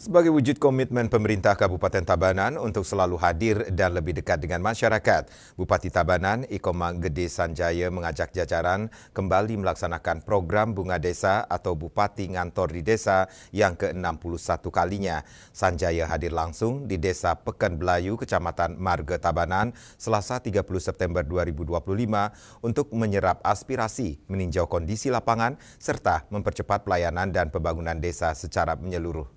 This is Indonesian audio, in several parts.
Sebagai wujud komitmen pemerintah Kabupaten Tabanan untuk selalu hadir dan lebih dekat dengan masyarakat, Bupati Tabanan Ikoma Gede Sanjaya mengajak jajaran kembali melaksanakan program Bunga Desa atau Bupati Ngantor di Desa yang ke-61 kalinya. Sanjaya hadir langsung di Desa Pekan Belayu, Kecamatan Marga Tabanan, Selasa 30 September 2025 untuk menyerap aspirasi, meninjau kondisi lapangan, serta mempercepat pelayanan dan pembangunan desa secara menyeluruh.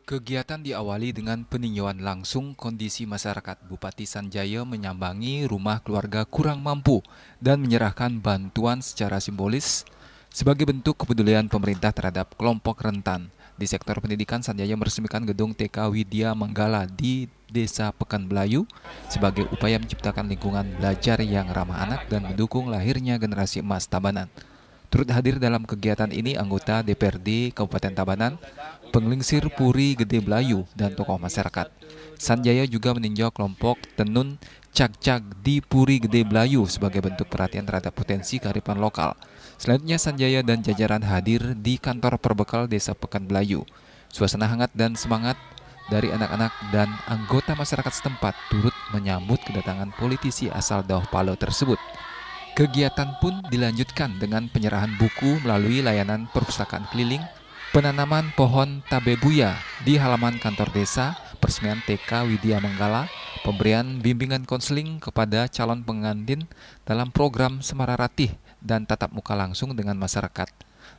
Kegiatan diawali dengan peninjauan langsung kondisi masyarakat. Bupati Sanjaya menyambangi rumah keluarga kurang mampu dan menyerahkan bantuan secara simbolis sebagai bentuk kepedulian pemerintah terhadap kelompok rentan. Di sektor pendidikan, Sanjaya meresmikan gedung TK Widya Manggala di Desa Pekan Belayu sebagai upaya menciptakan lingkungan belajar yang ramah anak dan mendukung lahirnya generasi emas Tabanan. Turut hadir dalam kegiatan ini anggota DPRD Kabupaten Tabanan, penglingsir Puri Gede Belayu, dan tokoh masyarakat. Sanjaya juga meninjau kelompok tenun cak-cak di Puri Gede Belayu sebagai bentuk perhatian terhadap potensi kearifan lokal. Selanjutnya Sanjaya dan jajaran hadir di kantor perbekal Desa Pekan Belayu. Suasana hangat dan semangat dari anak-anak dan anggota masyarakat setempat turut menyambut kedatangan politisi asal Dauh Palo tersebut. Kegiatan pun dilanjutkan dengan penyerahan buku melalui layanan perpustakaan keliling, penanaman pohon tabebuya di halaman kantor desa, peresmian TK Widya Manggala, pemberian bimbingan konseling kepada calon pengantin dalam program Semara Ratih dan tatap muka langsung dengan masyarakat.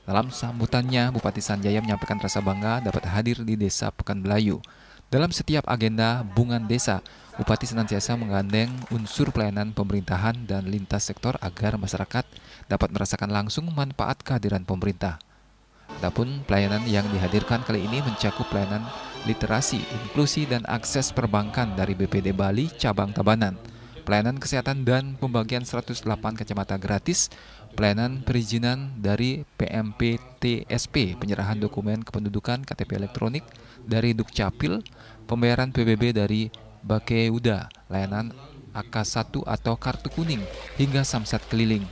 Dalam sambutannya, Bupati Sanjaya menyampaikan rasa bangga dapat hadir di Desa Pekan Belayu. Dalam setiap agenda Bungan Desa, Bupati senantiasa menggandeng unsur pelayanan pemerintahan dan lintas sektor agar masyarakat dapat merasakan langsung manfaat kehadiran pemerintah. Adapun pelayanan yang dihadirkan kali ini mencakup pelayanan literasi, inklusi, dan akses perbankan dari BPD Bali Cabang Tabanan, pelayanan kesehatan dan pembagian 108 kacamata gratis, pelayanan perizinan dari PMPTSP, penyerahan dokumen kependudukan KTP elektronik dari Dukcapil, pembayaran PBB dari Bakeuda, layanan AK1 atau kartu kuning, hingga samsat keliling.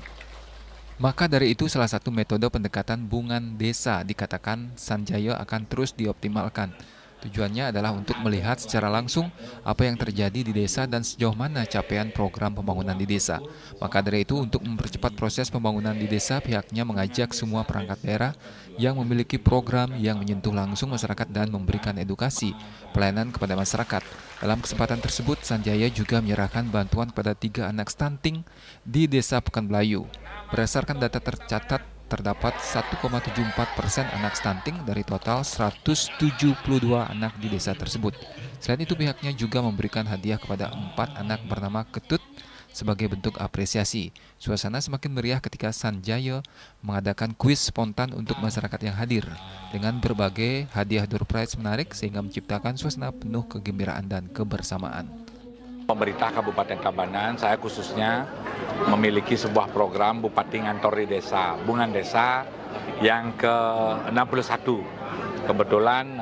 Maka dari itu salah satu metode pendekatan Bungan Desa dikatakan Sanjaya akan terus dioptimalkan. Tujuannya adalah untuk melihat secara langsung apa yang terjadi di desa dan sejauh mana capaian program pembangunan di desa. Maka dari itu untuk mempercepat proses pembangunan di desa, pihaknya mengajak semua perangkat daerah yang memiliki program yang menyentuh langsung masyarakat dan memberikan edukasi, pelayanan kepada masyarakat. Dalam kesempatan tersebut, Sanjaya juga menyerahkan bantuan kepada 3 anak stunting di Desa Pekan Belayu. Berdasarkan data tercatat, terdapat 1,74% anak stunting dari total 172 anak di desa tersebut. Selain itu pihaknya juga memberikan hadiah kepada 4 anak bernama Ketut sebagai bentuk apresiasi. Suasana semakin meriah ketika Sanjaya mengadakan kuis spontan untuk masyarakat yang hadir dengan berbagai hadiah door prize menarik sehingga menciptakan suasana penuh kegembiraan dan kebersamaan. Pemerintah Kabupaten Tabanan, saya khususnya memiliki sebuah program Bupati Ngantor di Desa, Bungan Desa yang ke-61. Kebetulan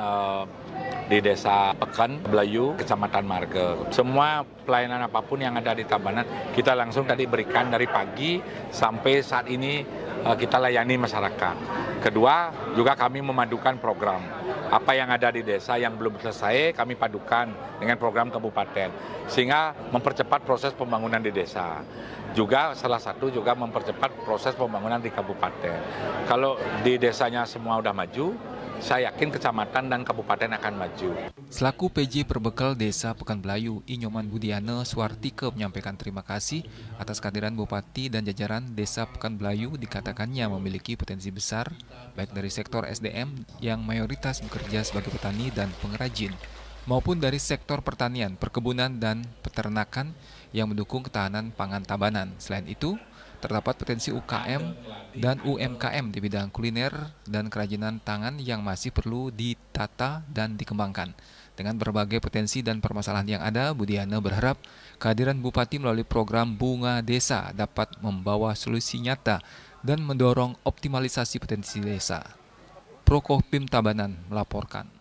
di Desa Pekan Belayu, Kecamatan Marga. Semua pelayanan apapun yang ada di Tabanan, kita langsung tadi berikan dari pagi sampai saat ini kita layani masyarakat. Kedua, juga kami memadukan program. Apa yang ada di desa yang belum selesai, kami padukan dengan program kabupaten. Sehingga mempercepat proses pembangunan di desa. Juga salah satu juga mempercepat proses pembangunan di kabupaten. Kalau di desanya semua udah maju, saya yakin kecamatan dan kabupaten akan maju. Selaku PJ Perbekal Desa Pekan Belayu, Inyoman Budiana Suartike menyampaikan terima kasih atas kehadiran Bupati dan jajaran Desa Pekan Belayu. Dikatakannya memiliki potensi besar, baik dari sektor SDM yang mayoritas bekerja sebagai petani dan pengrajin, maupun dari sektor pertanian, perkebunan, dan peternakan yang mendukung ketahanan pangan Tabanan. Selain itu, terdapat potensi UKM dan UMKM di bidang kuliner dan kerajinan tangan yang masih perlu ditata dan dikembangkan. Dengan berbagai potensi dan permasalahan yang ada, Budiana berharap kehadiran Bupati melalui program Bunga Desa dapat membawa solusi nyata dan mendorong optimalisasi potensi desa. Prokopim Tabanan melaporkan.